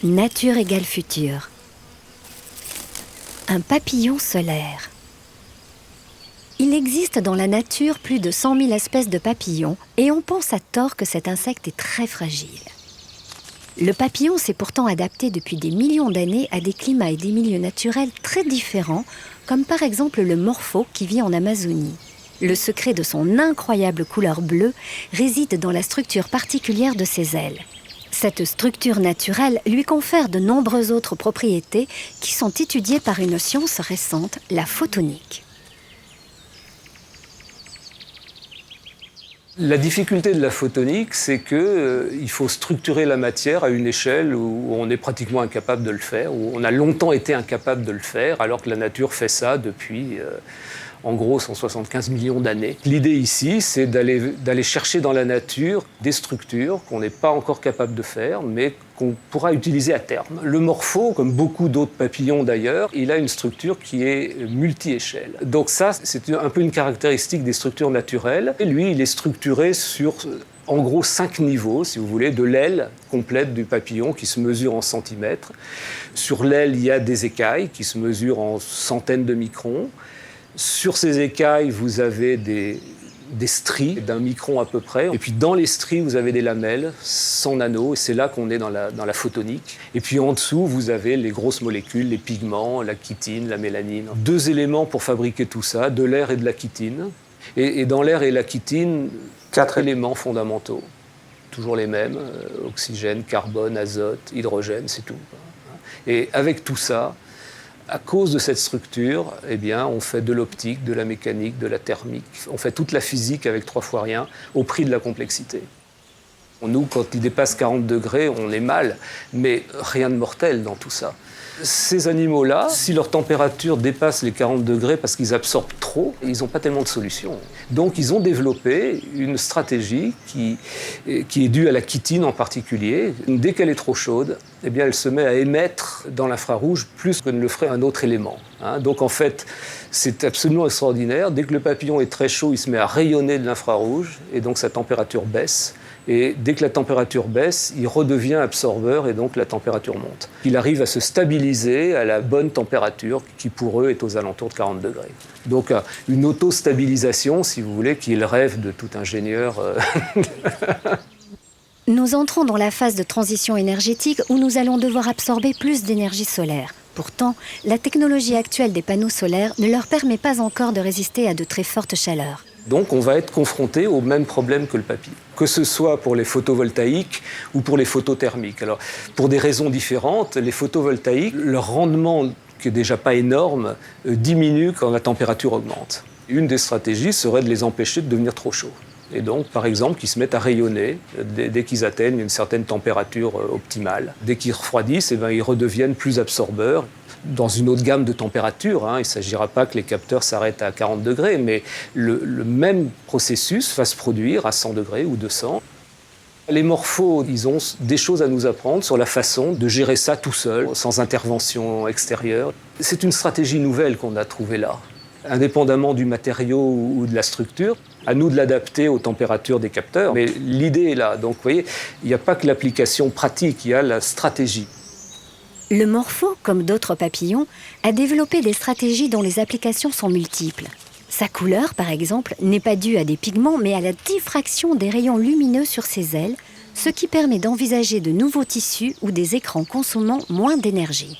Nature égale futur. Un papillon solaire. Il existe dans la nature plus de 100 000 espèces de papillons et on pense à tort que cet insecte est très fragile. Le papillon s'est pourtant adapté depuis des millions d'années à des climats et des milieux naturels très différents, comme par exemple le morpho qui vit en Amazonie. Le secret de son incroyable couleur bleue réside dans la structure particulière de ses ailes. Cette structure naturelle lui confère de nombreuses autres propriétés qui sont étudiées par une science récente, la photonique. La difficulté de la photonique, c'est qu'il faut structurer la matière à une échelle où on est pratiquement incapable de le faire, où on a longtemps été incapable de le faire, alors que la nature fait ça depuis, en gros, 175 millions d'années. L'idée ici, c'est d'aller chercher dans la nature des structures qu'on n'est pas encore capable de faire, mais qu'on pourra utiliser à terme. Le morpho, comme beaucoup d'autres papillons d'ailleurs, il a une structure qui est multi-échelle. Donc ça, c'est un peu une caractéristique des structures naturelles. Et lui, il est structuré sur, en gros, 5 niveaux, si vous voulez, de l'aile complète du papillon qui se mesure en centimètres. Sur l'aile, il y a des écailles qui se mesurent en centaines de microns. Sur ces écailles, vous avez des stries d'un micron à peu près. Et puis dans les stries, vous avez des lamelles, 100 nanos, et c'est là qu'on est dans la photonique. Et puis en dessous, vous avez les grosses molécules, les pigments, la chitine, la mélanine. 2 éléments pour fabriquer tout ça, de l'air et de la chitine. Et dans l'air et la chitine, 4 éléments fondamentaux. Toujours les mêmes, oxygène, carbone, azote, hydrogène, c'est tout. Et avec tout ça, à cause de cette structure, eh bien, on fait de l'optique, de la mécanique, de la thermique. On fait toute la physique avec 3 fois rien, au prix de la complexité. Nous, quand il dépasse 40 degrés, on est mal, mais rien de mortel dans tout ça. Ces animaux-là, si leur température dépasse les 40 degrés parce qu'ils absorbent trop, ils n'ont pas tellement de solutions. Donc ils ont développé une stratégie qui est due à la chitine en particulier. Dès qu'elle est trop chaude, eh bien, elle se met à émettre dans l'infrarouge plus que ne le ferait un autre élément. Donc en fait, c'est absolument extraordinaire. Dès que le papillon est très chaud, il se met à rayonner de l'infrarouge et donc sa température baisse. Et dès que la température baisse, il redevient absorbeur et donc la température monte. Il arrive à se stabiliser à la bonne température qui pour eux est aux alentours de 40 degrés. Donc une auto-stabilisation, si vous voulez, qui est le rêve de tout ingénieur. Nous entrons dans la phase de transition énergétique où nous allons devoir absorber plus d'énergie solaire. Pourtant, la technologie actuelle des panneaux solaires ne leur permet pas encore de résister à de très fortes chaleurs. Donc on va être confronté au même problème que le papillon, que ce soit pour les photovoltaïques ou pour les photothermiques. Alors, pour des raisons différentes, les photovoltaïques, leur rendement, qui n'est déjà pas énorme, diminue quand la température augmente. Une des stratégies serait de les empêcher de devenir trop chauds. Et donc, par exemple, qu'ils se mettent à rayonner dès qu'ils atteignent une certaine température optimale. Dès qu'ils refroidissent, ils redeviennent plus absorbeurs. Dans une autre gamme de températures, il ne s'agira pas que les capteurs s'arrêtent à 40 degrés, mais le même processus va se produire à 100 degrés ou 200. Les morphos, ils ont des choses à nous apprendre sur la façon de gérer ça tout seul, sans intervention extérieure. C'est une stratégie nouvelle qu'on a trouvée là. Indépendamment du matériau ou de la structure, à nous de l'adapter aux températures des capteurs. Mais l'idée est là. Donc, vous voyez, il n'y a pas que l'application pratique, il y a la stratégie. Le morpho, comme d'autres papillons, a développé des stratégies dont les applications sont multiples. Sa couleur, par exemple, n'est pas due à des pigments, mais à la diffraction des rayons lumineux sur ses ailes, ce qui permet d'envisager de nouveaux tissus ou des écrans consommant moins d'énergie.